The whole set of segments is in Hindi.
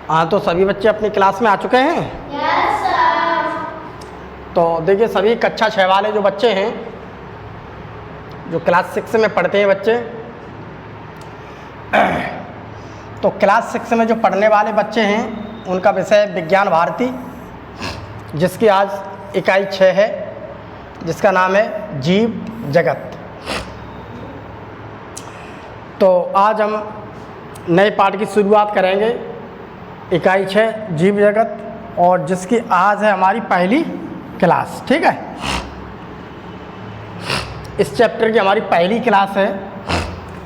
हाँ, तो सभी बच्चे अपनी क्लास में आ चुके हैं। Yes sir. तो देखिए, सभी कक्षा 6 वाले जो बच्चे हैं, जो क्लास 6 में पढ़ते हैं बच्चे, तो क्लास 6 में जो पढ़ने वाले बच्चे हैं उनका विषय विज्ञान भारती, जिसकी आज इकाई 6 है, जिसका नाम है जीव जगत। तो आज हम नए पाठ की शुरुआत करेंगे, इकाई 6 जीव जगत, और जिसकी आज है हमारी पहली क्लास। ठीक है, इस चैप्टर की हमारी पहली क्लास है।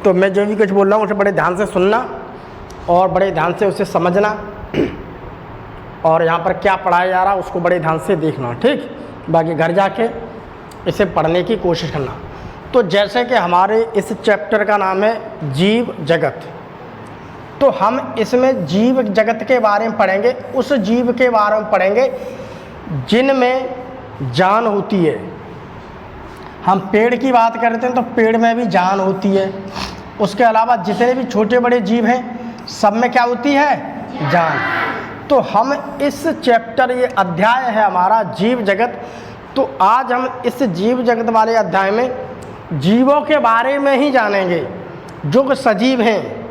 तो मैं जो भी कुछ बोल रहा हूँ उसे बड़े ध्यान से सुनना और बड़े ध्यान से उसे समझना, और यहाँ पर क्या पढ़ाया जा रहा है उसको बड़े ध्यान से देखना। ठीक, बाकी घर जाके इसे पढ़ने की कोशिश करना। तो जैसे कि हमारे इस चैप्टर का नाम है जीव जगत, तो हम इसमें जीव जगत के बारे में पढ़ेंगे, उस जीव के बारे में पढ़ेंगे जिनमें जान होती है। हम पेड़ की बात करते हैं तो पेड़ में भी जान होती है। उसके अलावा जितने भी छोटे बड़े जीव हैं सब में क्या होती है? जान। तो हम इस चैप्टर, ये अध्याय है हमारा जीव जगत, तो आज हम इस जीव जगत वाले अध्याय में जीवों के बारे में ही जानेंगे जो कि सजीव हैं,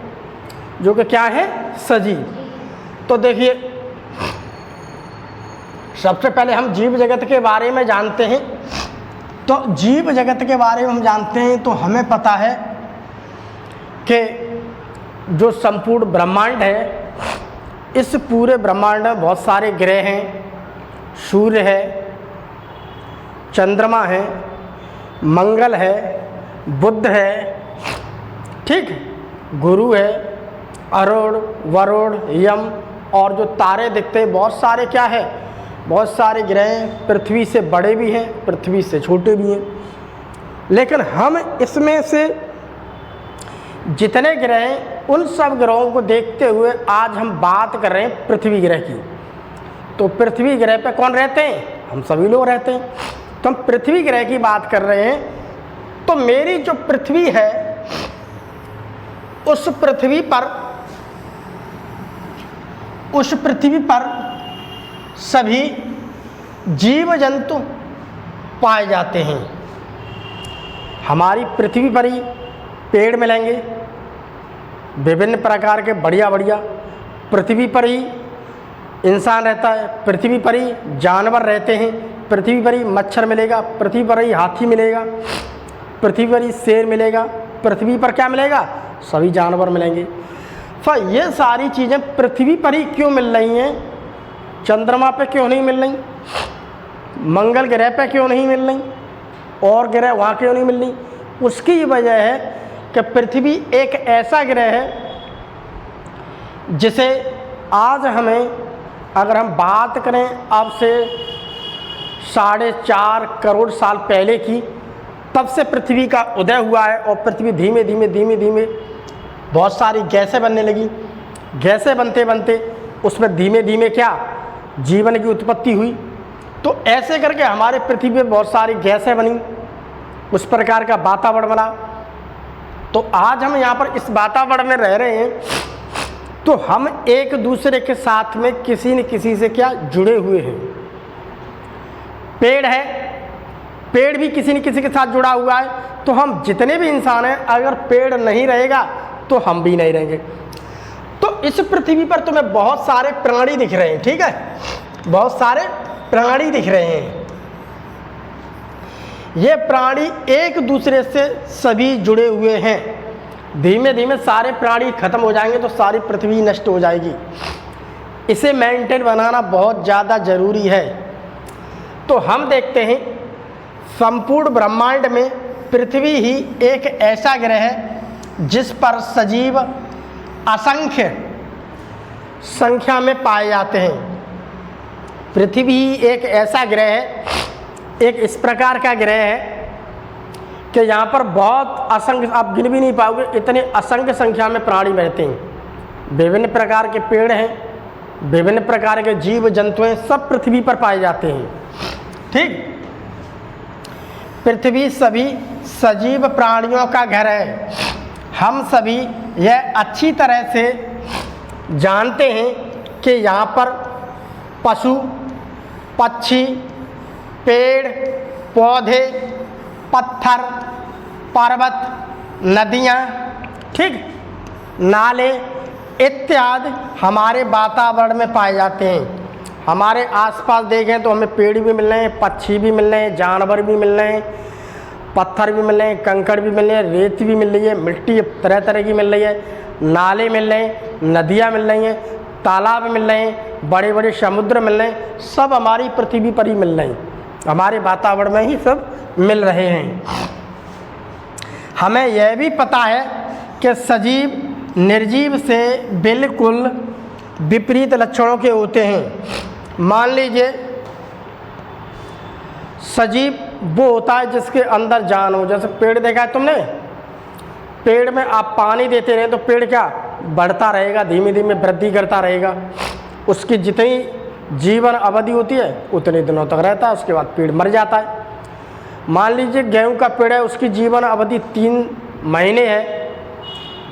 जो कि क्या है? सजीव। तो देखिए, सबसे पहले हम जीव जगत के बारे में जानते हैं। तो जीव जगत के बारे में हम जानते हैं तो हमें पता है कि जो संपूर्ण ब्रह्मांड है, इस पूरे ब्रह्मांड में बहुत सारे ग्रह हैं। सूर्य है, चंद्रमा है, मंगल है, बुध है, ठीक, गुरु है, अरुण, वरुण, यम, और जो तारे दिखते हैं बहुत सारे क्या है? बहुत सारे ग्रह हैं। पृथ्वी से बड़े भी हैं, पृथ्वी से छोटे भी हैं। लेकिन हम इसमें से जितने ग्रह हैं उन सब ग्रहों को देखते हुए आज हम बात कर रहे हैं पृथ्वी ग्रह की। तो पृथ्वी ग्रह पे कौन रहते हैं? हम सभी लोग रहते हैं। तो हम पृथ्वी ग्रह की बात कर रहे हैं। तो मेरी जो पृथ्वी है, उस पृथ्वी पर सभी जीव जंतु पाए जाते हैं। हमारी पृथ्वी पर ही पेड़ मिलेंगे, विभिन्न प्रकार के बढ़िया बढ़िया। पृथ्वी पर ही इंसान रहता है, पृथ्वी पर ही जानवर रहते हैं, पृथ्वी पर ही मच्छर मिलेगा, पृथ्वी पर ही हाथी मिलेगा, पृथ्वी पर ही शेर मिलेगा, पृथ्वी पर क्या मिलेगा? सभी जानवर मिलेंगे। तो ये सारी चीज़ें पृथ्वी पर ही क्यों मिल रही हैं? चंद्रमा पे क्यों नहीं मिल रही? मंगल ग्रह पे क्यों नहीं मिल रही? और ग्रह वहाँ क्यों नहीं मिल रही? उसकी वजह है कि पृथ्वी एक ऐसा ग्रह है जिसे आज हमें, अगर हम बात करें अब से 4.5 करोड़ साल पहले की, तब से पृथ्वी का उदय हुआ है। और पृथ्वी धीमे धीमे बहुत सारी गैसें बनने लगी। गैसें बनते बनते उसमें धीमे धीमे क्या? जीवन की उत्पत्ति हुई। तो ऐसे करके हमारे पृथ्वी पे बहुत सारी गैसें बनी, उस प्रकार का वातावरण बना। तो आज हम यहाँ पर इस वातावरण में रह रहे हैं, तो हम एक दूसरे के साथ में किसी न किसी से क्या जुड़े हुए हैं। पेड़ है, पेड़ भी किसी न किसी के साथ जुड़ा हुआ है। तो हम जितने भी इंसान हैं, अगर पेड़ नहीं रहेगा तो हम भी नहीं रहेंगे। तो इस पृथ्वी पर तुम्हें बहुत सारे प्राणी दिख रहे हैं, ठीक है, बहुत सारे प्राणी दिख रहे हैं। ये प्राणी एक दूसरे से सभी जुड़े हुए हैं। धीमे धीमे सारे प्राणी खत्म हो जाएंगे तो सारी पृथ्वी नष्ट हो जाएगी। इसे मेंटेन बनाना बहुत ज़्यादा ज़रूरी है। तो हम देखते हैं संपूर्ण ब्रह्मांड में पृथ्वी ही एक ऐसा ग्रह है जिस पर सजीव असंख्य संख्या में पाए जाते हैं। पृथ्वी एक ऐसा ग्रह है, एक इस प्रकार का ग्रह है कि यहाँ पर बहुत असंख्य, आप गिन भी नहीं पाओगे, इतने असंख्य संख्या में प्राणी रहते हैं। विभिन्न प्रकार के पेड़ हैं, विभिन्न प्रकार के जीव जंतु हैं, सब पृथ्वी पर पाए जाते हैं। ठीक, पृथ्वी सभी सजीव प्राणियों का घर है। हम सभी यह अच्छी तरह से जानते हैं कि यहाँ पर पशु, पक्षी, पेड़, पौधे, पत्थर, पर्वत, नदियाँ, ठीक, नाले इत्यादि हमारे वातावरण में पाए जाते हैं। हमारे आसपास देखें तो हमें पेड़ भी मिल रहे हैं, पक्षी भी मिल रहे हैं, जानवर भी मिल रहे हैं, पत्थर भी मिल रहे हैं, कंकड़ भी मिल रहे हैं, रेत भी मिल रही है, मिट्टी तरह तरह की मिल रही है, नाले मिल रहे हैं, नदियाँ मिल रही हैं, तालाब मिल रहे हैं, बड़े बड़े समुद्र मिल रहे हैं, सब हमारी पृथ्वी पर ही मिल रहे हैं, हमारे वातावरण में ही सब मिल रहे हैं। हमें यह भी पता है कि सजीव निर्जीव से बिल्कुल विपरीत लक्षणों के होते हैं। मान लीजिए सजीव वो होता है जिसके अंदर जान हो। जैसे पेड़ देखा है तुमने, पेड़ में आप पानी देते रहे तो पेड़ क्या बढ़ता रहेगा, धीमे धीमे वृद्धि करता रहेगा। उसकी जितनी जीवन अवधि होती है उतने दिनों तक रहता है, उसके बाद पेड़ मर जाता है। मान लीजिए गेहूं का पेड़ है, उसकी जीवन अवधि 3 महीने है,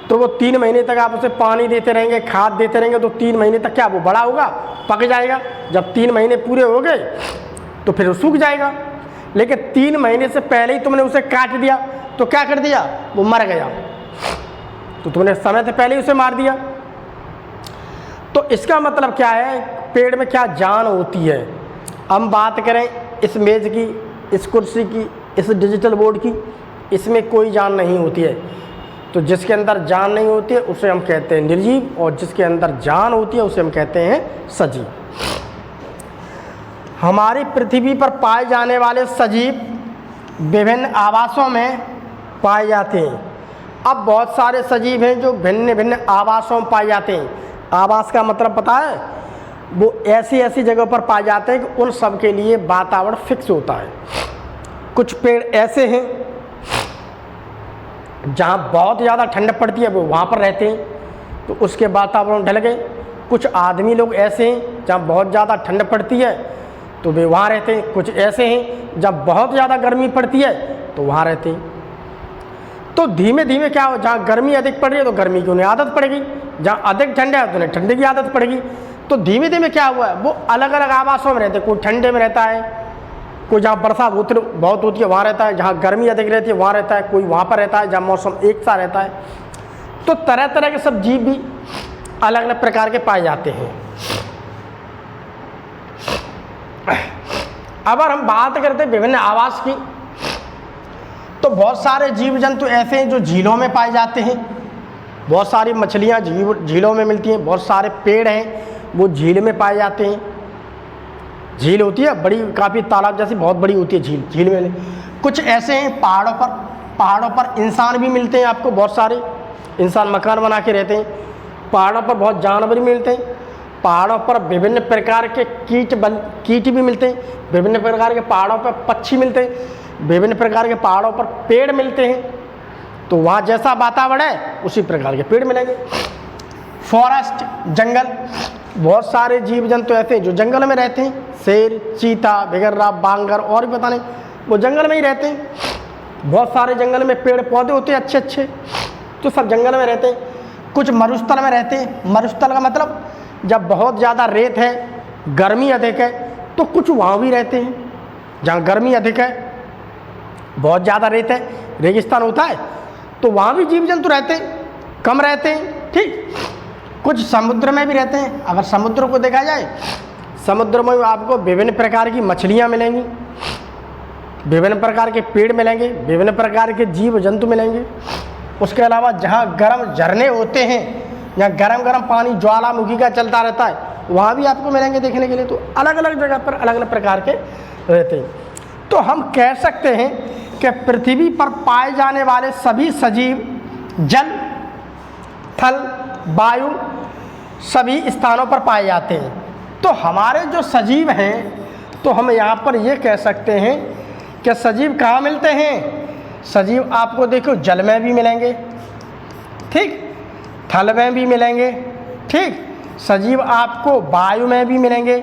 तो वो 3 महीने तक आप उसे पानी देते रहेंगे, खाद देते रहेंगे, तो 3 महीने तक क्या वो बड़ा होगा, पक जाएगा। जब 3 महीने पूरे हो गए तो फिर वो सूख जाएगा। लेकिन 3 महीने से पहले ही तुमने उसे काट दिया तो क्या कर दिया, वो मर गया, तो तुमने समय से पहले ही उसे मार दिया। तो इसका मतलब क्या है, पेड़ में क्या जान होती है। हम बात करें इस मेज़ की, इस कुर्सी की, इस डिजिटल बोर्ड की, इसमें कोई जान नहीं होती है। तो जिसके अंदर जान नहीं होती है उसे हम कहते हैं निर्जीव, और जिसके अंदर जान होती है उसे हम कहते हैं सजीव। हमारी पृथ्वी पर पाए जाने वाले सजीव विभिन्न आवासों में पाए जाते हैं। अब बहुत सारे सजीव हैं जो भिन्न भिन्न आवासों में पाए जाते हैं। आवास का मतलब पता है, वो ऐसी ऐसी जगह पर पाए जाते हैं कि उन सब के लिए वातावरण फिक्स होता है। कुछ पेड़ ऐसे हैं जहाँ बहुत ज़्यादा ठंड पड़ती है, वो वहाँ पर रहते हैं, तो उसके वातावरण ढल गए। कुछ आदमी लोग ऐसे हैं जहाँ बहुत ज़्यादा ठंड पड़ती है तो वे वहाँ रहते हैं। कुछ ऐसे हैं जहाँ बहुत ज़्यादा गर्मी पड़ती है तो वहाँ रहते हैं। तो धीमे धीमे क्या हो, जहाँ गर्मी अधिक पड़ रही है तो गर्मी की उन्हें आदत पड़ेगी, जहाँ अधिक ठंड है तो उन्हें ठंड की आदत पड़ेगी। तो धीमे धीमे क्या हुआ है, वो अलग अलग आवासों में रहते हैं। कोई ठंडे में रहता है, कोई जहाँ वर्षा बहुत होती है वहाँ रहता है, जहाँ गर्मी अधिक रहती है वहाँ रहता है, कोई वहाँ पर रहता है जहाँ मौसम एक सा रहता है। तो तरह तरह के सब जीव भी अलग अलग प्रकार के पाए जाते हैं। अगर हम बात करते हैं विभिन्न आवास की, तो बहुत सारे जीव जंतु ऐसे हैं जो झीलों में पाए जाते हैं। बहुत सारी मछलियाँ झीलों में मिलती हैं। बहुत सारे पेड़ हैं वो झील में पाए जाते हैं। झील होती है बड़ी, काफ़ी तालाब जैसी बहुत बड़ी होती है झील, झील में। कुछ ऐसे हैं पहाड़ों पर इंसान भी मिलते हैं। आपको बहुत सारे इंसान मकान बना के रहते हैं। पहाड़ों पर बहुत जानवर भी मिलते हैं। पहाड़ों पर विभिन्न प्रकार के कीट भी मिलते हैं। विभिन्न प्रकार के पहाड़ों पर पक्षी मिलते हैं। विभिन्न प्रकार के पहाड़ों पर पेड़ मिलते हैं। तो वहाँ जैसा वातावरण है उसी प्रकार के पेड़ मिलेंगे। फॉरेस्ट, जंगल, बहुत सारे जीव जंतु ऐसे हैं जो जंगल में रहते हैं। शेर, चीता, भिगररा, बांगर और भी पता नहीं, वो जंगल में ही रहते हैं। बहुत सारे जंगल में पेड़ पौधे होते हैं अच्छे अच्छे, तो सब जंगल में रहते हैं। कुछ मरुस्थल में रहते हैं। मरुस्थल का मतलब जब बहुत ज़्यादा रेत है, गर्मी अधिक है, तो कुछ वहाँ भी रहते हैं जहाँ गर्मी अधिक है, बहुत ज़्यादा रेत है, रेगिस्तान होता है, तो वहाँ भी जीव जंतु रहते हैं, कम रहते हैं। ठीक, कुछ समुद्र में भी रहते हैं। अगर समुद्र को देखा जाए, समुद्र में आपको विभिन्न प्रकार की मछलियाँ मिलेंगी, विभिन्न प्रकार के पेड़ मिलेंगे, विभिन्न प्रकार के जीव जंतु मिलेंगे। उसके अलावा जहाँ गर्म झरने होते हैं, जहाँ गरम गरम पानी ज्वालामुखी का चलता रहता है, वहाँ भी आपको मिलेंगे देखने के लिए। तो अलग अलग जगह पर अलग अलग प्रकार के रहते हैं। तो हम कह सकते हैं कि पृथ्वी पर पाए जाने वाले सभी सजीव जल, थल, वायु सभी स्थानों पर पाए जाते हैं। तो हमारे जो सजीव हैं, तो हम यहाँ पर ये कह सकते हैं कि सजीव कहाँ मिलते हैं। सजीव आपको देखो जल में भी मिलेंगे, ठीक, थल में भी मिलेंगे, ठीक, सजीव आपको वायु में भी मिलेंगे,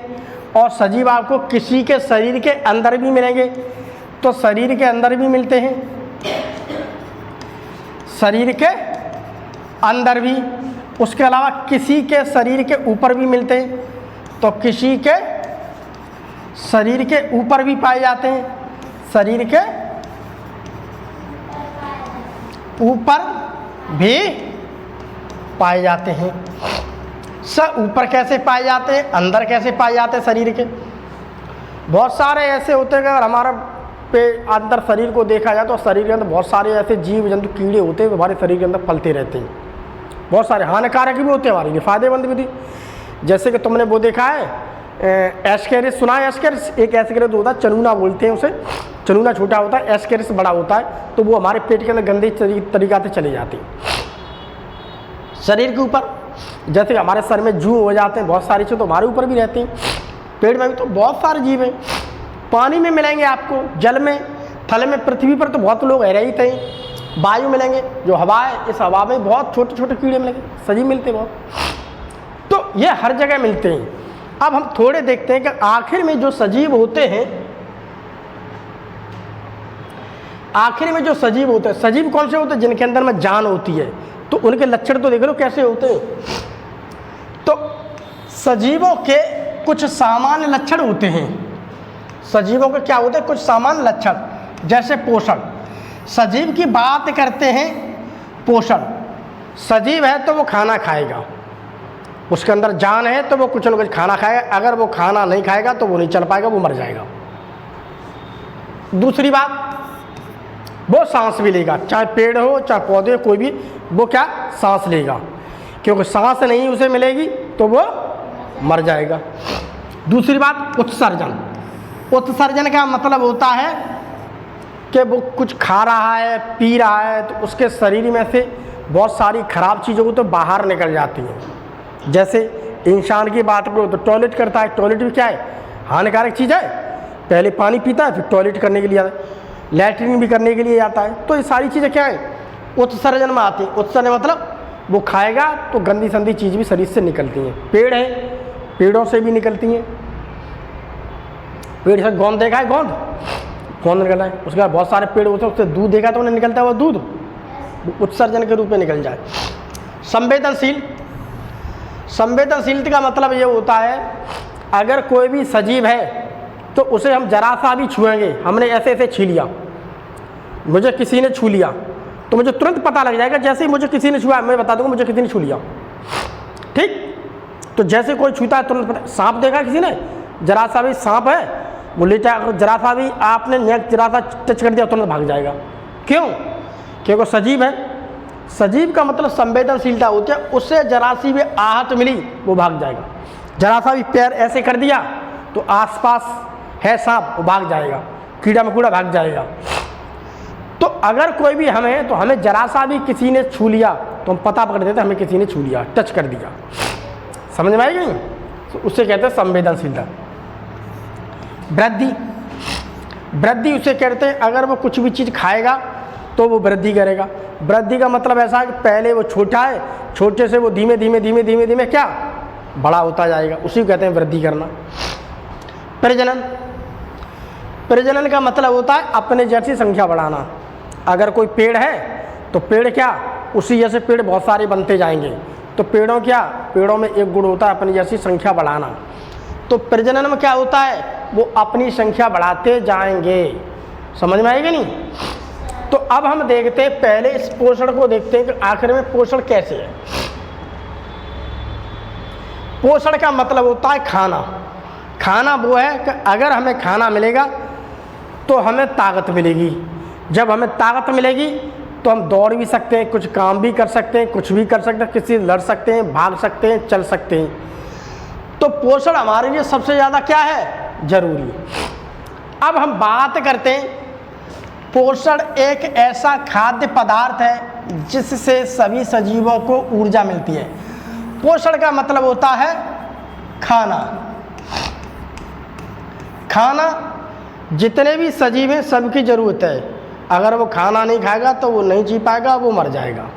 और सजीव आपको किसी के शरीर के अंदर भी मिलेंगे। तो शरीर के अंदर भी मिलते हैं, शरीर के अंदर भी, उसके अलावा किसी के शरीर के ऊपर भी मिलते हैं, तो किसी के शरीर के ऊपर भी पाए जाते हैं, शरीर के ऊपर भी पाए जाते हैं। ऊपर कैसे पाए जाते हैं, अंदर कैसे पाए जाते हैं शरीर के? बहुत सारे ऐसे होते हैं कि अगर हमारा पे अंदर शरीर को देखा जाए तो शरीर के अंदर बहुत सारे ऐसे जीव जंतु कीड़े होते हैं, हमारे शरीर के अंदर पलते रहते हैं। बहुत सारे हानिकारक भी होते हैं, हमारे लिए फायदेमंद भी थी। जैसे कि तुमने वो देखा है एस्केरिस, सुना है एस्केरिस? एक एस्केरिस होता है, चनूना बोलते हैं उसे। चनूना छोटा होता है, एस्केरिस बड़ा होता है, तो वो हमारे पेट के अंदर गंदे तरीका से चले जाते हैं शरीर के ऊपर। जैसे कि हमारे सर में जू हो जाते हैं, बहुत सारी चीज़ तो हमारे ऊपर भी रहती हैं। पेट में भी तो बहुत सारे जीव हैं। पानी में मिलेंगे आपको, जल में, थल में, पृथ्वी पर तो बहुत लोग रह ही थे। वायु मिलेंगे, जो हवा है, इस हवा में बहुत छोटे छोटे कीड़े मिलेंगे, सजीव मिलते हैं बहुत। तो ये हर जगह मिलते हैं। अब हम थोड़े देखते हैं कि आखिर में जो सजीव होते हैं, आखिर में जो सजीव होते हैं, सजीव कौन से होते हैं? जिनके अंदर में जान होती है। तो उनके लक्षण तो देख लो कैसे होते हैं। तो सजीवों के कुछ सामान्य लक्षण होते हैं। सजीवों के क्या होते हैं? कुछ सामान्य लक्षण। जैसे पोषण, सजीव की बात करते हैं। पोषण, सजीव है तो वो खाना खाएगा, उसके अंदर जान है तो वो कुछ न कुछ खाना खाएगा। अगर वो खाना नहीं खाएगा तो वो नहीं चल पाएगा, वो मर जाएगा। दूसरी बात, वो सांस भी लेगा, चाहे पेड़ हो चाहे पौधे हो, कोई भी, वो क्या सांस लेगा, क्योंकि सांस नहीं उसे मिलेगी तो वो मर जाएगा। दूसरी बात, उत्सर्जन। उत्सर्जन का मतलब होता है कि वो कुछ खा रहा है, पी रहा है, तो उसके शरीर में से बहुत सारी खराब चीज़ों को तो बाहर निकल जाती हैं। जैसे इंसान की बात करो तो टॉयलेट करता है, टॉयलेट भी क्या है? हानिकारक चीज़ है। पहले पानी पीता है, फिर टॉयलेट करने के लिए आता है, लैट्रिन भी करने के लिए जाता है। तो ये सारी चीज़ें क्या है? उत्सर्जन में आती है। उत्सर्जन मतलब वो खाएगा तो गंदी संदी चीज़ भी शरीर से निकलती हैं। पेड़ है, पेड़ों से भी निकलती हैं। पेड़ से गोंद देखा है? गोंद निकलता है। उसके बाद बहुत सारे पेड़ होते हैं, उससे दूध देखा तो उन्हें निकलता है, वो दूध उत्सर्जन के रूप में निकल जाए। संवेदनशील, संवेदनशीलता का मतलब ये होता है अगर कोई भी सजीव है तो उसे हम जरा सा भी छुएंगे, हमने ऐसे ऐसे छू लिया, मुझे किसी ने छू लिया तो मुझे तुरंत पता लग जाएगा। जैसे ही मुझे किसी ने छुआ मैं बता दूंगा मुझे किसी ने छू लिया। ठीक, तो जैसे कोई छूता है तुरंत पता। सांप देखा किसी ने? जरा सा भी सांप है, वो लेटा, जरा सा भी आपने जरा सा टच कर दिया तुरंत भाग जाएगा। क्यों? क्योंकि सजीव है। सजीव का मतलब संवेदनशीलता होती है, उससे जरा सी भी आहत मिली वो भाग जाएगा। जरा सा भी पैर ऐसे कर दिया तो आसपास है सांप, वो भाग जाएगा, कीड़ा मकोड़ा भाग जाएगा। तो अगर कोई भी हमें, तो हमें जरा सा भी किसी ने छू लिया तो हम पता पकड़ देते हमें किसी ने छू लिया, टच कर दिया। समझ में आएगी? तो उससे कहते हैं संवेदनशीलता। वृद्धि, वृद्धि उसे कहते हैं अगर वो कुछ भी चीज़ खाएगा तो वो वृद्धि करेगा। वृद्धि का मतलब ऐसा है कि पहले वो छोटा है, छोटे से वो धीमे धीमे धीमे धीमे धीमे क्या बड़ा होता जाएगा, उसी को कहते हैं वृद्धि करना। प्रजनन, प्रजनन का मतलब होता है अपने जैसी संख्या बढ़ाना। अगर कोई पेड़ है तो पेड़ क्या, उसी जैसे पेड़ बहुत सारे बनते जाएंगे। तो पेड़ों क्या, पेड़ों में एक गुण होता है अपनी जैसी संख्या बढ़ाना। तो प्रजनन में क्या होता है, वो अपनी संख्या बढ़ाते जाएंगे। समझ में आएगा नहीं? तो अब हम देखते हैं, पहले इस पोषण को देखते हैं कि आखिर में पोषण कैसे है। पोषण का मतलब होता है खाना। खाना वो है कि अगर हमें खाना मिलेगा तो हमें ताकत मिलेगी। जब हमें ताकत मिलेगी तो हम दौड़ भी सकते हैं, कुछ काम भी कर सकते हैं, कुछ भी कर सकते हैं, किसी से लड़ सकते हैं, भाग सकते हैं, चल सकते हैं। तो पोषण हमारे लिए सबसे ज़्यादा क्या है, जरूरी। अब हम बात करते हैं, पोषण एक ऐसा खाद्य पदार्थ है जिससे सभी सजीवों को ऊर्जा मिलती है। पोषण का मतलब होता है खाना। खाना जितने भी सजीव हैं सबकी ज़रूरत है। अगर वो खाना नहीं खाएगा तो वो नहीं जी पाएगा, वो मर जाएगा।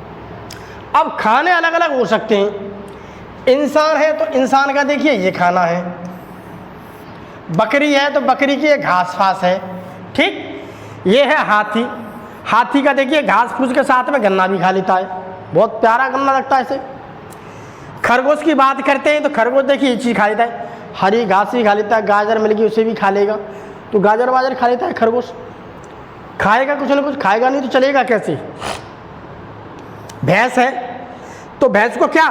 अब खाने अलग अलग हो सकते हैं। इंसान है तो इंसान का देखिए ये खाना है, बकरी है तो बकरी की घास फास है। ठीक, ये है हाथी, हाथी का देखिए घास फूस के साथ में गन्ना भी खा लेता है, बहुत प्यारा गन्ना लगता है इसे। खरगोश की बात करते हैं तो खरगोश देखिए ये चीज़ खा लेता है, हरी घास ही खा लेता है, गाजर मिल गई उसे भी खा लेगा, तो गाजर वाजर खा लेता है खरगोश, खाएगा कुछ ना कुछ, खाएगा नहीं तो चलेगा कैसे। भैंस है तो भैंस को क्या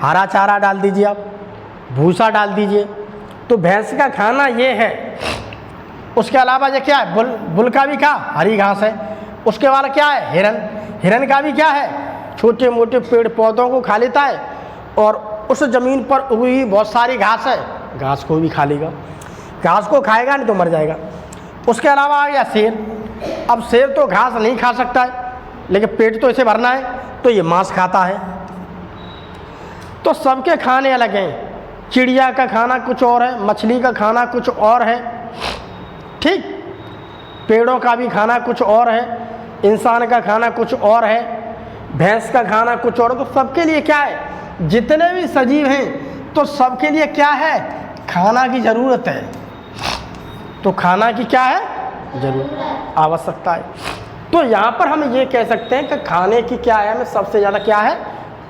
हरा चारा डाल दीजिए, आप भूसा डाल दीजिए, तो भैंस का खाना ये है। उसके अलावा ये क्या है, बुल का भी क्या हरी घास है। उसके बाद क्या है, हिरन का भी क्या है, छोटे मोटे पेड़ पौधों को खा लेता है, और उस ज़मीन पर उगी हुई बहुत सारी घास है, घास को भी खा लेगा, घास को खाएगा नहीं तो मर जाएगा। उसके अलावा आ गया शेर। अब शेर तो घास नहीं खा सकता है, लेकिन पेट तो इसे भरना है, तो ये मांस खाता है। तो सबके खाने अलग हैं, चिड़िया का खाना कुछ और है, मछली का खाना कुछ और है, ठीक, पेड़ों का भी खाना कुछ और है, इंसान का खाना कुछ और है, भैंस का खाना कुछ और। तो सबके लिए क्या है, जितने भी सजीव हैं तो सबके लिए क्या है, खाना की ज़रूरत है। तो खाना की क्या है, ज़रूरत, आवश्यकता है। तो यहाँ पर हम ये कह सकते हैं कि खाने की क्या है, हमें सबसे ज़्यादा क्या है,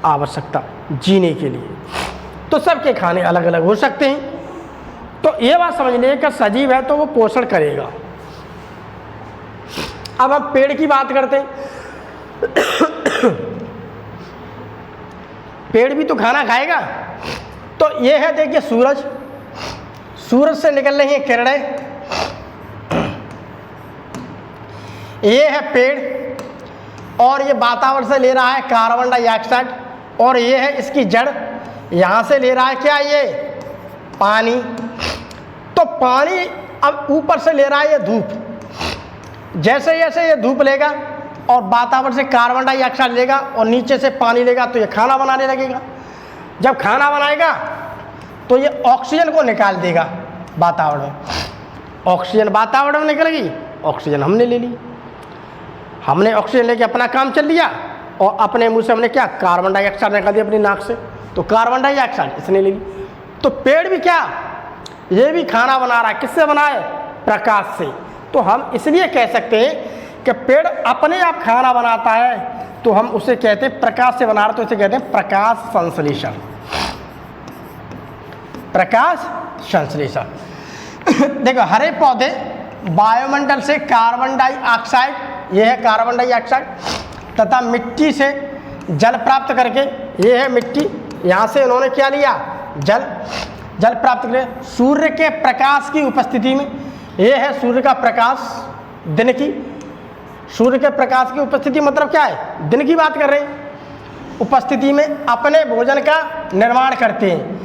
आवश्यकता जीने के लिए। तो सबके खाने अलग अलग हो सकते हैं। तो ये बात समझ लीजिए कि सजीव है तो वो पोषण करेगा। अब हम पेड़ की बात करते हैं। पेड़ भी तो खाना खाएगा। तो ये है, देखिए सूरज से निकल रही हैं किरणें, ये है पेड़, और ये वातावरण से ले रहा है कार्बन डाइऑक्साइड, और ये है इसकी जड़, यहाँ से ले रहा है क्या, ये पानी। तो पानी अब ऊपर से ले रहा है ये धूप, जैसे जैसे ये धूप लेगा और वातावरण से कार्बन डाइऑक्साइड लेगा और नीचे से पानी लेगा, तो ये खाना बनाने लगेगा। जब खाना बनाएगा तो ये ऑक्सीजन को निकाल देगा वातावरण में, ऑक्सीजन वातावरण में निकलेगी, ऑक्सीजन हमने ले ली, हमने ऑक्सीजन लेके अपना काम चल लिया, और अपने मुंह से हमने क्या, कार्बन डाइऑक्साइड निकाल दिया अपनी नाक से, तो कार्बन डाइऑक्साइड इसने ले ली। तो पेड़ भी क्या, ये भी खाना बना रहा है, किससे बना है, प्रकाश से। तो हम इसलिए कह सकते हैं कि पेड़ अपने आप खाना बनाता है, तो हम उसे कहते हैं प्रकाश से बना रहा, तो इसे कहते हैं प्रकाश संश्लेषण, प्रकाश संश्लेषण। देखो हरे पौधे वायुमंडल से कार्बन डाइऑक्साइड, ये है कार्बन डाइऑक्साइड, तथा मिट्टी से जल प्राप्त करके, ये है मिट्टी, यहाँ से इन्होंने क्या लिया, जल प्राप्त करें सूर्य के प्रकाश की उपस्थिति में। ये है सूर्य का प्रकाश, दिन की, सूर्य के प्रकाश की उपस्थिति मतलब क्या है, दिन की बात कर रहे हैं, उपस्थिति में अपने भोजन का निर्माण करते हैं।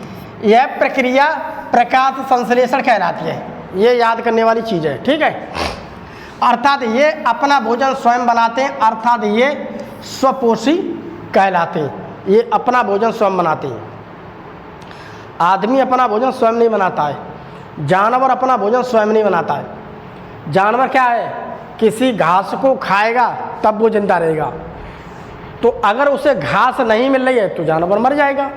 यह प्रक्रिया प्रकाश संश्लेषण कहलाती है, ये याद करने वाली चीज़ है, ठीक है। अर्थात ये अपना भोजन स्वयं बनाते हैं, अर्थात ये स्वपोषी कहलाते हैं, ये अपना भोजन स्वयं बनाते हैं। आदमी अपना भोजन स्वयं नहीं बनाता है, जानवर अपना भोजन स्वयं नहीं बनाता है। जानवर क्या है, किसी घास को खाएगा तब वो जिंदा रहेगा, तो अगर उसे घास नहीं मिल रही है तो जानवर मर जाएगा।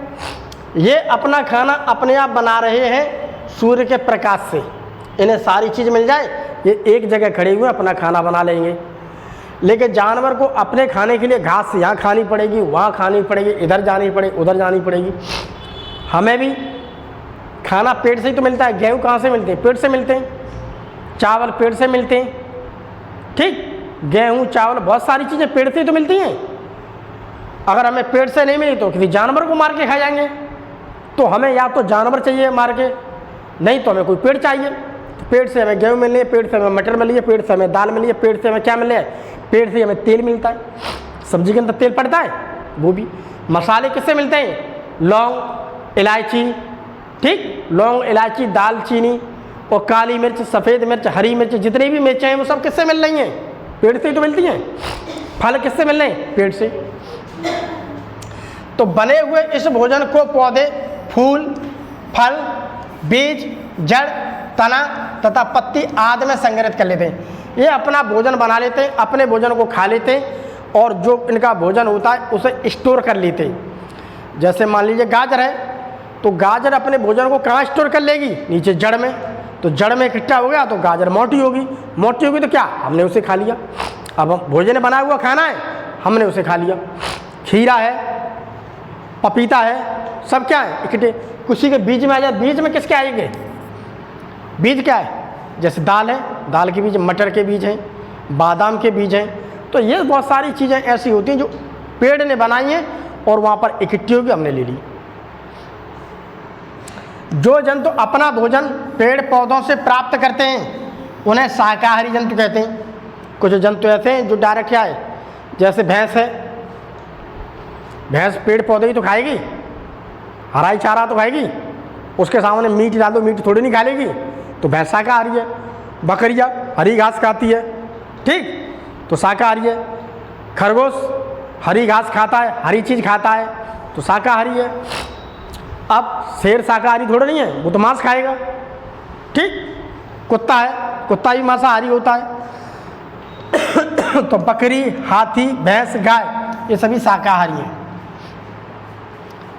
ये अपना खाना अपने आप बना रहे हैं सूर्य के प्रकाश से, इन्हें सारी चीज़ मिल जाए, ये एक जगह खड़े हुए अपना खाना बना लेंगे। लेकिन जानवर को अपने खाने के लिए घास यहाँ खानी पड़ेगी, वहाँ खानी पड़ेगी, इधर जानी पड़ेगी, उधर जानी पड़ेगी। हमें भी खाना पेट से ही तो मिलता है, गेहूँ कहाँ से मिलते हैं, पेट से मिलते हैं, चावल पेट से मिलते हैं, ठीक, गेहूँ चावल बहुत सारी चीज़ें पेट से ही तो मिलती हैं। अगर हमें पेट से नहीं मिली तो किसी जानवर को मार के खा जाएंगे। तो हमें या तो जानवर चाहिए मार के, नहीं तो हमें कोई पेड़ चाहिए। तो पेट से हमें गेहूँ मिल रही है, पेट से हमें मटर मिल रही है, पेट से हमें दाल मिल रही है, पेट से हमें क्या मिल रहा है, पेट से हमें तेल मिलता है, सब्जी के अंदर तेल पड़ता है, वो भी। मसाले किससे मिलते हैं, लौंग इलायची, ठीक, लौंग इलायची दालचीनी और काली मिर्च सफ़ेद मिर्च हरी मिर्च, जितनी भी मिर्चें हैं वो सब किससे मिल रही हैं, पेड़ से ही तो मिलती हैं। फल किससे मिल रहे हैं, पेड़ से। तो बने हुए इस भोजन को पौधे फूल फल बीज जड़ तना तथा पत्ती आदि में संग्रहित कर लेते हैं। ये अपना भोजन बना लेते हैं, अपने भोजन को खा लेते हैं, और जो इनका भोजन होता है उसे स्टोर कर लेते हैं। जैसे मान लीजिए गाजर है, तो गाजर अपने भोजन को कहाँ स्टोर कर लेगी, नीचे जड़ में। तो जड़ में इकट्ठा हो गया तो गाजर मोटी होगी, मोटी होगी तो क्या, हमने उसे खा लिया। अब हम भोजन बना हुआ खाना है, हमने उसे खा लिया। खीरा है, पपीता है, सब क्या है इकट्ठे। किसी के बीज में आ जाए, बीज में किसके आएंगे? बीज क्या है? जैसे दाल है, दाल के बीज, मटर के बीज हैं, बादाम के बीज हैं। तो ये बहुत सारी चीज़ें ऐसी होती हैं जो पेड़ ने बनाई हैं और वहाँ पर इकट्ठी होगी, हमने ले ली। जो जंतु अपना भोजन पेड़ पौधों से प्राप्त करते हैं उन्हें शाकाहारी जंतु कहते हैं। कुछ जंतु ऐसे हैं जो डायरेक्ट क्या है, जैसे भैंस है, भैंस पेड़ पौधे ही तो खाएगी, हरा ही चारा तो खाएगी, उसके सामने मीट डाल दो, मीट थोड़ी नहीं खा लेगी, तो भैंस शाकाहारी है। बकरियाँ हरी घास खाती है, ठीक, तो शाकाहारी है। खरगोश हरी घास खाता है, हरी चीज़ खाता है, तो शाकाहारी है। अब शेर शाकाहारी थोड़ा नहीं है, वो तो मांस खाएगा, ठीक। कुत्ता है, कुत्ता भी मांसाहारी होता है। तो बकरी, हाथी, भैंस, गाय, ये सभी शाकाहारी हैं,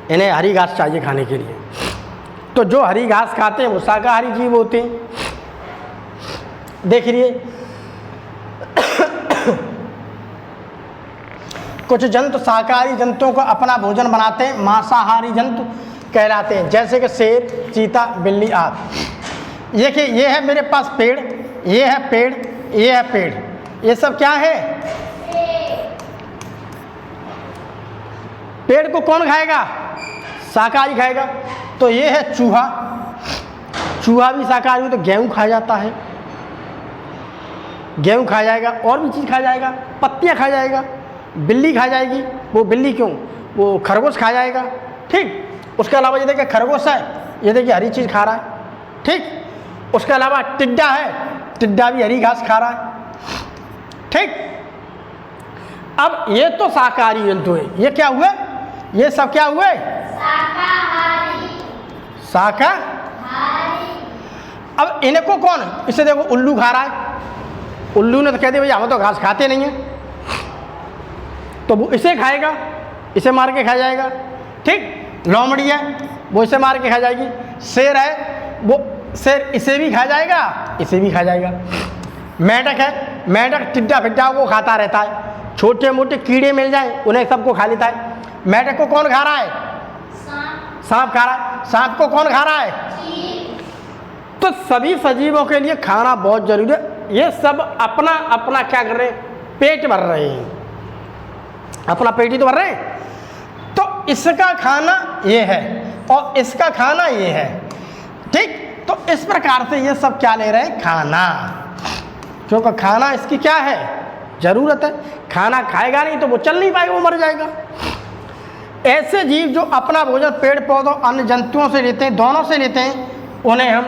इन्हें हरी घास चाहिए खाने के लिए। तो जो हरी घास खाते हैं वो शाकाहारी जीव होते हैं। देखिए कुछ जंतु शाकाहारी जंतुओं को अपना भोजन बनाते हैं, मांसाहारी जंतु कहलाते हैं, जैसे कि शेर, चीता, बिल्ली आदि। देखिए ये है मेरे पास पेड़, ये है पेड़, ये है पेड़, ये सब क्या है? पेड़ को कौन खाएगा? शाकाहारी खाएगा। तो ये है चूहा, चूहा भी शाकाहारी हो, तो गेहूँ खाया जाता है, गेहूँ खा जाएगा, और भी चीज़ खा जाएगा, पत्तियाँ खा जाएगा। बिल्ली खा जाएगी, वो बिल्ली क्यों, वो खरगोश खा जाएगा, ठीक। उसके अलावा ये देखिए खरगोश है, ये देखिए हरी चीज़ खा रहा है, ठीक। उसके अलावा टिड्डा है, टिड्डा भी हरी घास खा रहा है, ठीक। अब ये तो शाकाहारी जंतु है, ये क्या हुए? ये सब क्या हुए? शाकाहारी। अब इनको कौन, इसे देखो उल्लू खा रहा है, उल्लू ने तो कह दिया भैया हम तो घास खाते नहीं हैं, तो वो इसे खाएगा, इसे मार के खा जाएगा, ठीक। लोमड़ी है, वो इसे मार के खा जाएगी। शेर है, वो शेर इसे भी खा जाएगा, इसे भी खा जाएगा। मेंढक है, मेंढक टिड्डा फिड्डा को खाता रहता है, छोटे मोटे कीड़े मिल जाए उन्हें सबको खा लेता है। मेंढक को कौन खा रहा है? सांप खा रहा है। सांप को कौन खा रहा है? तो सभी सजीवों के लिए खाना बहुत जरूरी है। ये सब अपना अपना क्या कर रहे हैं? पेट भर रहे हैं, अपना पेट ही तो भर रहे हैं। तो इसका खाना ये है और इसका खाना ये है, ठीक। तो इस प्रकार से ये सब क्या ले रहे हैं? खाना, क्योंकि खाना इसकी क्या है? जरूरत है। खाना खाएगा नहीं तो वो चल नहीं पाएगा, वो मर जाएगा। ऐसे जीव जो अपना भोजन पेड़ पौधों अन्य जंतुओं से लेते हैं, दोनों से लेते हैं, उन्हें हम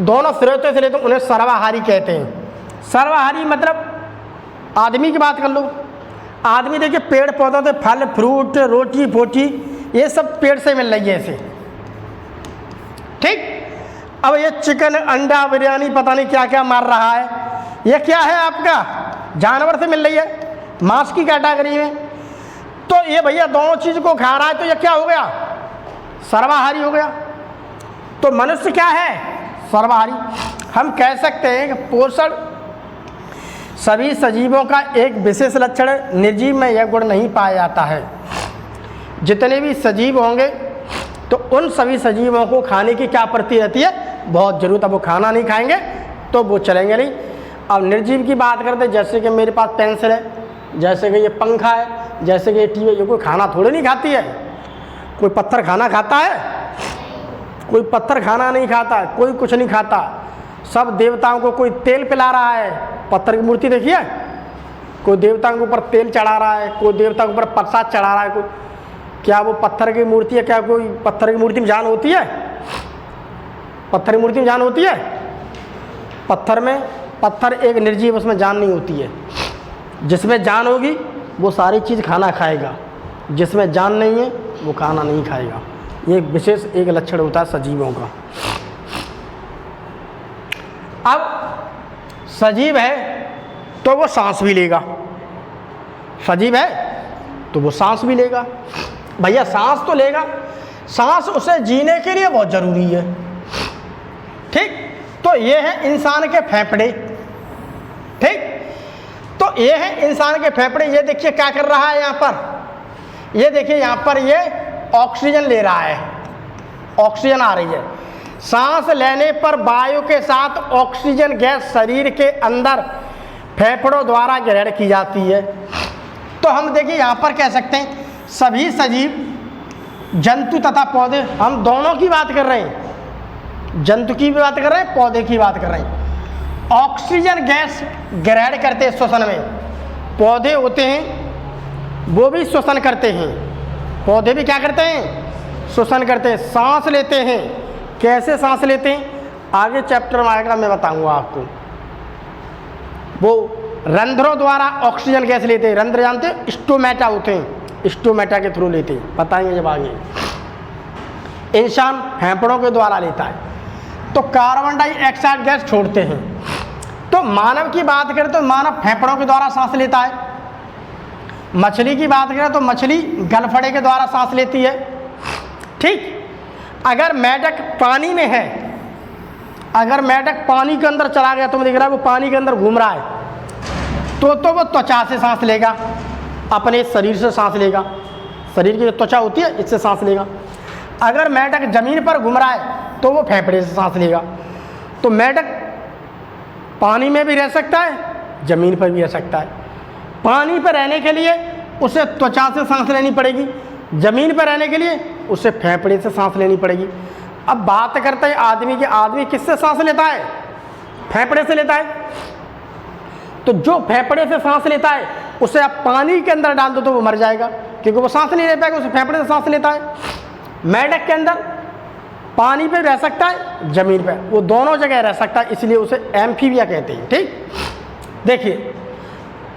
दोनों स्रोतों से लेते हैं, उन्हें सर्वाहारी कहते हैं। सर्वाहारी मतलब आदमी की बात कर लो, आदमी देखिए पेड़ पौधों से फल फ्रूट रोटी पोटी ये सब पेड़ से मिल रही है इसे, ठीक। अब ये चिकन अंडा बिरयानी पता नहीं क्या क्या मार रहा है, ये क्या है? आपका जानवर से मिल रही है, मांस की कैटेगरी में। तो ये भैया दोनों चीज़ को खा रहा है, तो ये क्या हो गया? सर्वाहारी हो गया। तो मनुष्य क्या है? सर्वाहारी। हम कह सकते हैं कि पोषण सभी सजीवों का एक विशेष लक्षण है, निर्जीव में यह गुण नहीं पाया जाता है। जितने भी सजीव होंगे तो उन सभी सजीवों को खाने की क्या प्रवृत्ति रहती है? बहुत जरूरत। अब वो खाना नहीं खाएंगे तो वो चलेंगे नहीं। अब निर्जीव की बात करते, जैसे कि मेरे पास पेंसिल है, जैसे कि ये पंखा है, जैसे कि ये टीवी, ये कोई खाना थोड़ी नहीं खाती है। कोई पत्थर खाना खाता है? कोई पत्थर खाना नहीं खाता, कोई कुछ नहीं खाता। सब देवताओं को कोई तेल पिला रहा है, पत्थर की मूर्ति देखिए, कोई देवताओं के ऊपर तेल चढ़ा रहा है, कोई देवता के ऊपर प्रसाद चढ़ा रहा है। कोई क्या वो पत्थर की मूर्ति है? क्या कोई पत्थर की मूर्ति में जान होती है? पत्थर की मूर्ति में जान होती है? पत्थर एक निर्जीव, उसमें जान नहीं होती है। जिसमें जान होगी वो सारी चीज़ खाना खाएगा, जिसमें जान नहीं है वो खाना नहीं खाएगा। ये एक विशेष एक लक्षण होता है सजीवों का। अब सजीव है तो वो सांस भी लेगा, सजीव है तो वो सांस भी लेगा। भैया सांस तो लेगा, सांस उसे जीने के लिए बहुत ज़रूरी है, ठीक। तो ये है इंसान के फेफड़े, ठीक। तो ये है इंसान के फेफड़े। ये देखिए क्या कर रहा है यहाँ पर, ये देखिए यहाँ पर ये ऑक्सीजन ले रहा है, ऑक्सीजन आ रही है। सांस लेने पर वायु के साथ ऑक्सीजन गैस शरीर के अंदर फेफड़ों द्वारा ग्रहण की जाती है। तो हम देखिए यहाँ पर कह सकते हैं सभी सजीव, जंतु तथा पौधे, हम दोनों की बात कर रहे हैं, जंतु की भी बात कर रहे हैं, पौधे की बात कर रहे हैं। ऑक्सीजन गैस ग्रहण करते हैं श्वसन में। पौधे होते हैं वो भी श्वसन करते हैं, पौधे भी क्या करते हैं, श्वसन करते हैं, सांस लेते हैं। कैसे सांस लेते हैं आगे चैप्टर में आएगा, मैं बताऊंगा आपको। वो रंध्रों द्वारा ऑक्सीजन गैस लेते हैं। रंध्र जानते हैं, स्टोमेटा होते हैं, स्टोमेटा के थ्रू लेते हैं, बताएंगे जब आगे। इंसान फेफड़ों के द्वारा लेता है। तो कार्बन डाइऑक्साइड गैस छोड़ते हैं। तो मानव की बात करें तो मानव फेफड़ों के द्वारा सांस लेता है। मछली की बात करें तो मछली गलफड़े के द्वारा सांस लेती है। ठीक, अगर मेढक पानी में है, अगर मेढक पानी के अंदर चला गया, तुम्हें दिख रहा है वो पानी के अंदर घूम रहा है, तो वो त्वचा से सांस लेगा, अपने शरीर से सांस लेगा, शरीर की जो त्वचा होती है इससे सांस लेगा। अगर मेढक जमीन पर घूम रहा है तो वो फेफड़े से सांस लेगा। तो मेढक पानी में भी रह सकता है, जमीन पर भी रह सकता है। पानी पर रहने के लिए उसे त्वचा से सांस लेनी पड़ेगी, जमीन पर रहने के लिए उसे फेफड़े से सांस लेनी पड़ेगी। अब बात करते हैं आदमी की, आदमी किससे सांस लेता है, फेफड़े से लेता है। तो जो फेफड़े से सांस लेता है उसे आप पानी के अंदर डाल दो तो वो मर जाएगा, क्योंकि वो सांस नहीं ले पाएगा, उसे फेफड़े से सांस लेता है। मेढक के अंदर पानी पे रह सकता है, जमीन पे, वो दोनों जगह रह सकता है, इसलिए उसे एम्फीबिया कहते हैं। ठीक, देखिए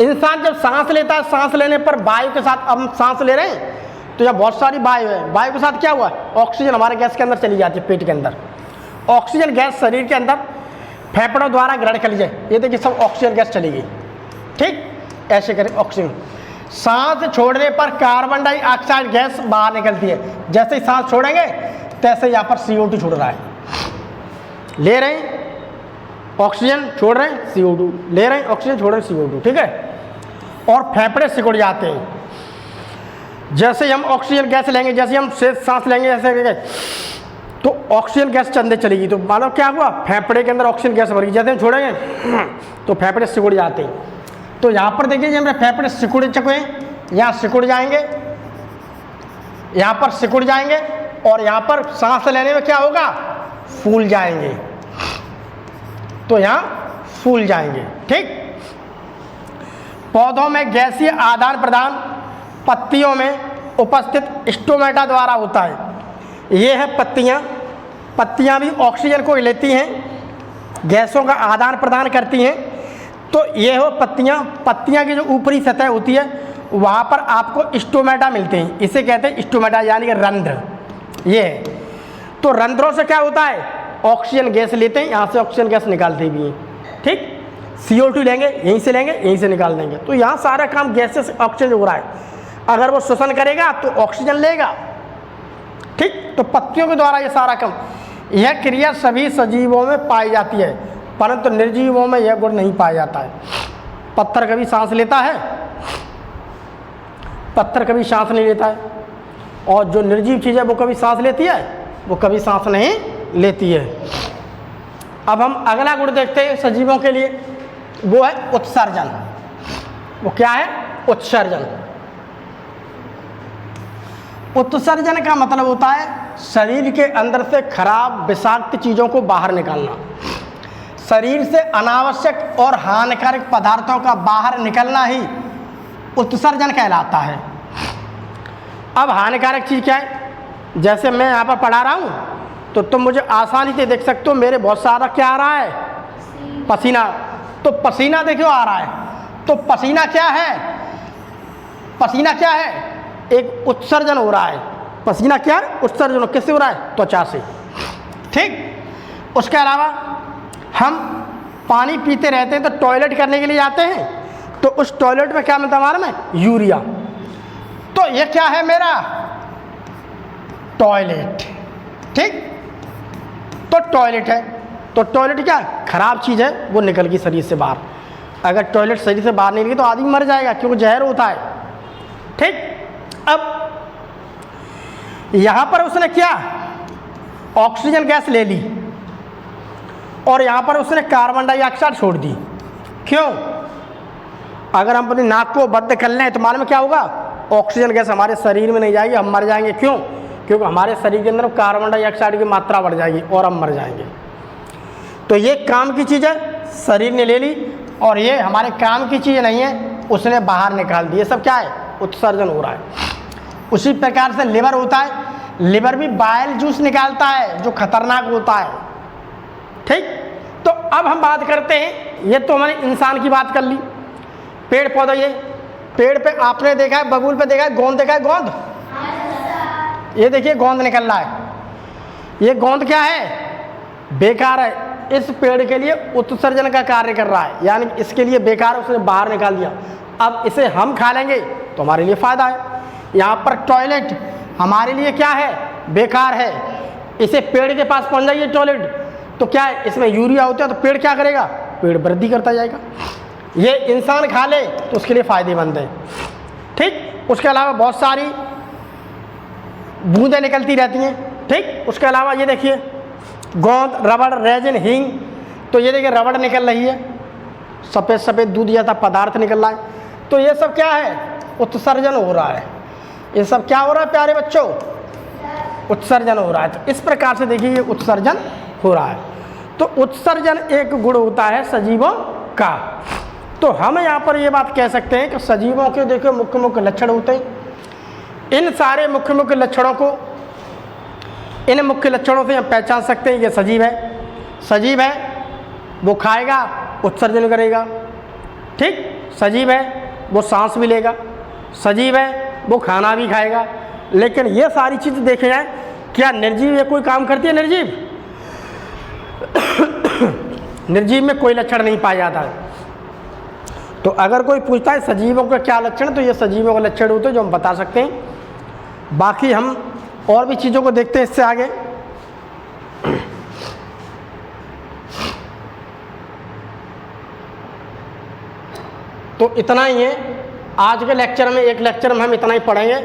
इंसान जब सांस लेता है, सांस लेने पर वायु के साथ, हम सांस ले रहे हैं तो यहाँ बहुत सारी वायु है, वायु के साथ क्या हुआ, ऑक्सीजन हमारे गैस के अंदर चली जाती है, पेट के अंदर। ऑक्सीजन गैस शरीर के अंदर फेफड़ों द्वारा ग्रहण कर लीजिए, ये देखिए सब ऑक्सीजन गैस चली गई। ठीक, ऐसे करें ऑक्सीजन। सांस छोड़ने पर कार्बन डाइऑक्साइड गैस बाहर निकलती है। जैसे ही सांस छोड़ेंगे तैसे यहाँ पर CO2 छोड़ रहा है, ले रहे हैं ऑक्सीजन, छोड़ रहे हैं CO2, ले रहे हैं ऑक्सीजन, छोड़ रहे हैं CO2। ठीक है, और फेफड़े सिकुड़ जाते हैं। जैसे ही हम ऑक्सीजन गैस लेंगे, जैसे हम सांस लेंगे ऐसे तो ऑक्सीजन गैस अंदर चलेगी, तो मानो क्या हुआ, फेफड़े के अंदर ऑक्सीजन गैस भर गई। जैसे हम छोड़ेंगे तो फेफड़े सिकुड़ जाते हैं। तो यहाँ पर देखिए हमारे फेफड़े सिकुड़ चुके हैं, यहाँ सिकुड़ जाएंगे, यहाँ पर सिकुड़ जाएंगे, और यहाँ पर सांस लेने में क्या होगा, फूल जाएंगे। तो यहाँ फूल जाएंगे। ठीक, पौधों में गैसीय आदान प्रदान पत्तियों में उपस्थित स्टोमेटा द्वारा होता है। ये है पत्तियाँ, पत्तियाँ भी ऑक्सीजन को लेती हैं, गैसों का आदान प्रदान करती हैं। तो ये हो पत्तियाँ, पत्तियाँ की जो ऊपरी सतह होती है वहाँ पर आपको स्टोमेटा मिलते हैं, इसे कहते हैं स्टोमेटा, यानी कि रंध्र। ये है, तो रंध्रों से क्या होता है, ऑक्सीजन गैस लेते हैं, यहाँ से ऑक्सीजन गैस निकालते भी हैं। ठीक, CO2 लेंगे, यहीं से लेंगे, यहीं से निकाल देंगे। तो यहाँ सारा काम गैस से ऑक्सीजन हो रहा है। अगर वो श्वसन करेगा तो ऑक्सीजन लेगा। ठीक, तो पत्तियों के द्वारा ये सारा काम, यह क्रिया सभी सजीवों में पाई जाती है, परंतु निर्जीवों में यह गुण नहीं पाया जाता है। पत्थर कभी सांस लेता है, पत्थर कभी सांस नहीं लेता है, और जो निर्जीव चीज़ है वो कभी सांस लेती है, वो कभी सांस नहीं लेती है। अब हम अगला गुण देखते हैं सजीवों के लिए, वो है उत्सर्जन। वो क्या है, उत्सर्जन। उत्सर्जन का मतलब होता है शरीर के अंदर से खराब विषाक्त चीज़ों को बाहर निकालना। शरीर से अनावश्यक और हानिकारक पदार्थों का बाहर निकलना ही उत्सर्जन कहलाता है। अब हानिकारक चीज़ क्या है, जैसे मैं यहाँ पर पढ़ा रहा हूँ तो तुम मुझे आसानी से देख सकते हो, मेरे बहुत सारा क्या आ रहा है, पसीना। तो पसीना देखो आ रहा है, तो पसीना क्या है, पसीना क्या है, एक उत्सर्जन हो रहा है। पसीना क्या है, उत्सर्जन किससे हो रहा है, त्वचा से। ठीक, उसके अलावा हम पानी पीते रहते हैं तो टॉयलेट करने के लिए जाते हैं, तो उस टॉयलेट में क्या मिलता है हमारे में, यूरिया। तो ये क्या है मेरा, टॉयलेट। ठीक, तो टॉयलेट है, तो टॉयलेट क्या खराब चीज़ है, वो निकल गई शरीर से बाहर। अगर टॉयलेट शरीर से बाहर नहीं निकली तो आदमी मर जाएगा, क्योंकि जहर होता है। ठीक, अब यहाँ पर उसने क्या, ऑक्सीजन गैस ले ली और यहाँ पर उसने कार्बन डाइऑक्साइड छोड़ दी। क्यों? अगर हम अपनी नाक को बंद कर लें तो मालूम क्या होगा, ऑक्सीजन गैस हमारे शरीर में नहीं जाएगी, हम मर जाएंगे। क्यों? क्योंकि हमारे शरीर के अंदर कार्बन डाइऑक्साइड की मात्रा बढ़ जाएगी और हम मर जाएंगे। तो ये काम की चीज़ है, शरीर ने ले ली, और ये हमारे काम की चीज़ नहीं है, उसने बाहर निकाल दी। ये सब क्या है, उत्सर्जन हो रहा है। उसी प्रकार से लिवर होता है, लिवर भी बाइल जूस निकालता है जो खतरनाक होता है। ठीक, तो अब हम बात करते हैं, ये तो हमारे इंसान की बात कर ली। पेड़ पौधा, ये पेड़ पे आपने देखा है, बबूल पे देखा है, गोंद देखा है, गोंद, ये देखिए गोंद निकल रहा है। ये गोंद क्या है, बेकार है, इस पेड़ के लिए उत्सर्जन का कार्य कर रहा है, यानी इसके लिए बेकार है, उसने बाहर निकाल दिया। अब इसे हम खा लेंगे तो हमारे लिए फ़ायदा है। यहाँ पर टॉयलेट हमारे लिए क्या है, बेकार है, इसे पेड़ के पास पहुँच जाइए टॉयलेट, तो क्या है, इसमें यूरिया होता है, तो पेड़ क्या करेगा, पेड़ वृद्धि करता जाएगा। ये इंसान खा ले तो उसके लिए फ़ायदेमंद है। ठीक, उसके अलावा बहुत सारी बूंदें निकलती रहती हैं। ठीक, उसके अलावा ये देखिए गोंद, रबड़, रेजिन, हींग, तो ये देखिए रबड़ निकल रही है, सफ़ेद सफ़ेद दूध जैसा पदार्थ निकल रहा है। तो ये सब क्या है, उत्सर्जन हो रहा है। ये सब क्या हो रहा है प्यारे बच्चों, उत्सर्जन हो रहा है। तो इस प्रकार से देखिए ये उत्सर्जन हो रहा है। तो उत्सर्जन एक गुण होता है सजीवों का। तो हम यहाँ पर ये बात कह सकते हैं कि सजीवों के देखो मुख्य मुख्य लक्षण होते हैं। इन सारे मुख्य मुख्य लक्षणों को, इन मुख्य लक्षणों से हम पहचान सकते हैं कि सजीव है। सजीव है वो खाएगा, उत्सर्जन करेगा। ठीक, सजीव है वो सांस भी लेगा, सजीव है वो खाना भी खाएगा। लेकिन ये सारी चीज़ देखे जाए, क्या निर्जीव ये कोई काम करती है? निर्जीव निर्जीव में कोई लक्षण नहीं पाया जाता है। तो अगर कोई पूछता है सजीवों का क्या लक्षण, तो ये सजीवों का लक्षण होते हैं जो हम बता सकते हैं। बाकी हम और भी चीज़ों को देखते हैं इससे आगे। तो इतना ही है आज के लेक्चर में, एक लेक्चर में हम इतना ही पढ़ेंगे।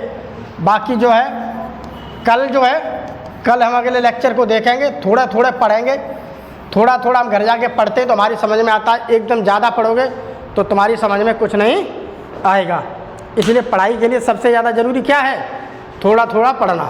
बाकी जो है कल हम अगले लेक्चर को देखेंगे, थोड़ा थोड़ा पढ़ेंगे, थोड़ा थोड़ा हम घर जाके पढ़ते हैं तो हमारी समझ में आता है। एकदम ज़्यादा पढ़ोगे तो तुम्हारी समझ में कुछ नहीं आएगा। इसलिए पढ़ाई के लिए सबसे ज़्यादा ज़रूरी क्या है, थोड़ा थोड़ा पढ़ना।